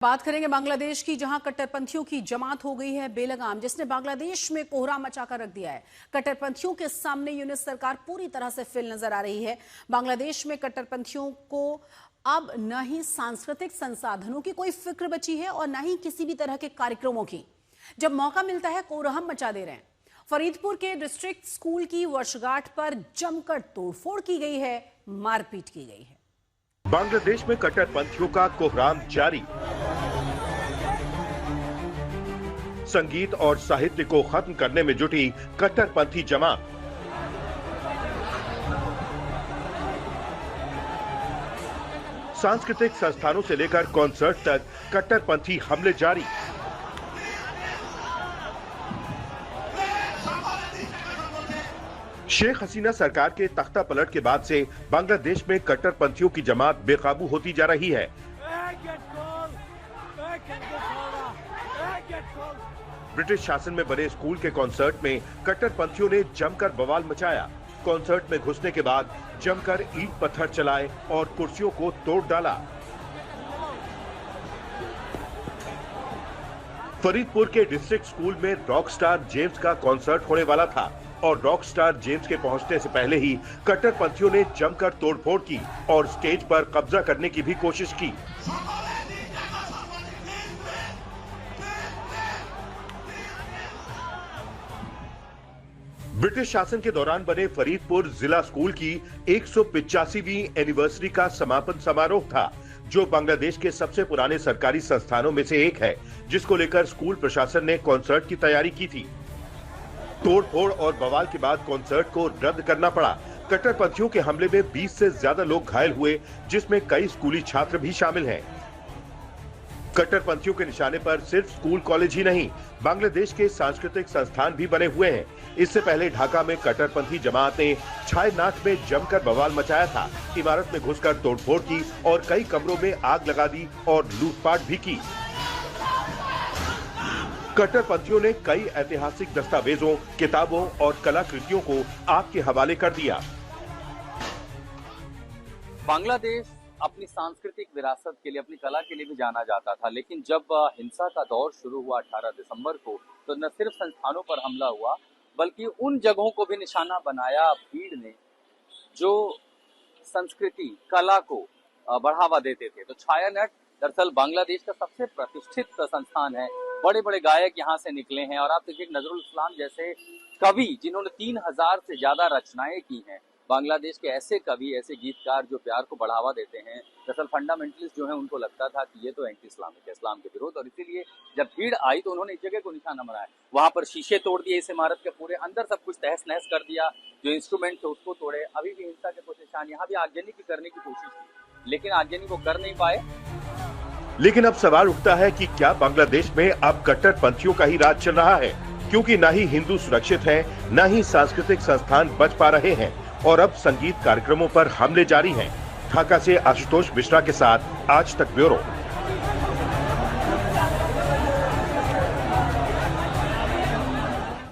बात करेंगे बांग्लादेश की, जहां कट्टरपंथियों की जमात हो गई है बेलगाम, जिसने बांग्लादेश में कोहराम मचाकर रख दिया है। कट्टरपंथियों के सामने यूनिस सरकार पूरी तरह से फेल नजर आ रही है। बांग्लादेश में कट्टरपंथियों को अब न ही सांस्कृतिक संसाधनों की कोई फिक्र बची है और न ही किसी भी तरह के कार्यक्रमों की। जब मौका मिलता है कोहराम मचा दे रहे हैं। फरीदपुर के डिस्ट्रिक्ट स्कूल की वर्षगांठ पर जमकर तोड़फोड़ की गई है, मारपीट की गई है। बांग्लादेश में कट्टरपंथियों का कोहराम जारी। संगीत और साहित्य को खत्म करने में जुटी कट्टरपंथी जमात। सांस्कृतिक संस्थानों से लेकर कॉन्सर्ट तक कट्टरपंथी हमले जारी। शेख हसीना सरकार के तख्ता पलट के बाद से बांग्लादेश में कट्टरपंथियों की जमात बेकाबू होती जा रही है। ब्रिटिश शासन में बने स्कूल के कॉन्सर्ट में कट्टरपंथियों ने जमकर बवाल मचाया। कॉन्सर्ट में घुसने के बाद जमकर ईंट पत्थर चलाए और कुर्सियों को तोड़ डाला। फरीदपुर के डिस्ट्रिक्ट स्कूल में रॉकस्टार जेम्स का कॉन्सर्ट होने वाला था और रॉकस्टार जेम्स के पहुंचने से पहले ही कट्टरपंथियों ने जमकर तोड़फोड़ की और स्टेज पर कब्जा करने की भी कोशिश की। ब्रिटिश शासन के दौरान बने फरीदपुर जिला स्कूल की 185वीं एनिवर्सरी का समापन समारोह था, जो बांग्लादेश के सबसे पुराने सरकारी संस्थानों में से एक है, जिसको लेकर स्कूल प्रशासन ने कॉन्सर्ट की तैयारी की थी। तोड़फोड़ और बवाल के बाद कॉन्सर्ट को रद्द करना पड़ा। कट्टरपंथियों के हमले में 20 से ज्यादा लोग घायल हुए, जिसमें कई स्कूली छात्र भी शामिल हैं। कट्टरपंथियों के निशाने पर सिर्फ स्कूल कॉलेज ही नहीं, बांग्लादेश के सांस्कृतिक संस्थान भी बने हुए हैं। इससे पहले ढाका में कट्टरपंथी जमात ने छायनाट में जमकर बवाल मचाया था। इमारत में घुसकर तोड़फोड़ की और कई कमरों में आग लगा दी और लूटपाट भी की। कट्टरपंथियों ने कई ऐतिहासिक दस्तावेजों, किताबों और कलाकृतियों को आग के हवाले कर दिया। बांग्लादेश अपनी सांस्कृतिक विरासत के लिए, अपनी कला के लिए भी जाना जाता था, लेकिन जब हिंसा का दौर शुरू हुआ 18 दिसंबर को, तो न सिर्फ संस्थानों पर हमला हुआ, बल्कि उन जगहों को भी निशाना बनाया भीड़ ने जो संस्कृति, कला को बढ़ावा देते थे। तो छायानट दरअसल बांग्लादेश का सबसे प्रतिष्ठित संस्थान है। बड़े बड़े गायक यहाँ से निकले हैं और आप देखिए नजरुल इस्लाम जैसे कवि, जिन्होंने 3000 से ज्यादा रचनाएं की हैं। बांग्लादेश के ऐसे कवि, ऐसे गीतकार जो प्यार को बढ़ावा देते हैं। दरअसल फंडामेंटलिस्ट जो है, उनको लगता था कि ये तो एंटी इस्लामिक है, इस्लाम के विरोध, और इसीलिए जब भीड़ आई तो उन्होंने इस जगह को निशाना बनाया। वहां पर शीशे तोड़ दिए इस इमारत के पूरे, अंदर सब कुछ तहस नहस कर दिया, जो इंस्ट्रूमेंट थे उसको तोड़े। अभी भी हिंसा के कुछ निशान, यहाँ भी आगजनी की करने की कोशिश की, लेकिन आगजनी वो कर नहीं पाए। लेकिन अब सवाल उठता है कि क्या बांग्लादेश में अब कट्टरपंथियों का ही राज चल रहा है, क्योंकि न ही हिंदू सुरक्षित हैं, न ही सांस्कृतिक संस्थान बच पा रहे हैं और अब संगीत कार्यक्रमों पर हमले जारी हैं। ढाका से आशुतोष मिश्रा के साथ आज तक ब्यूरो।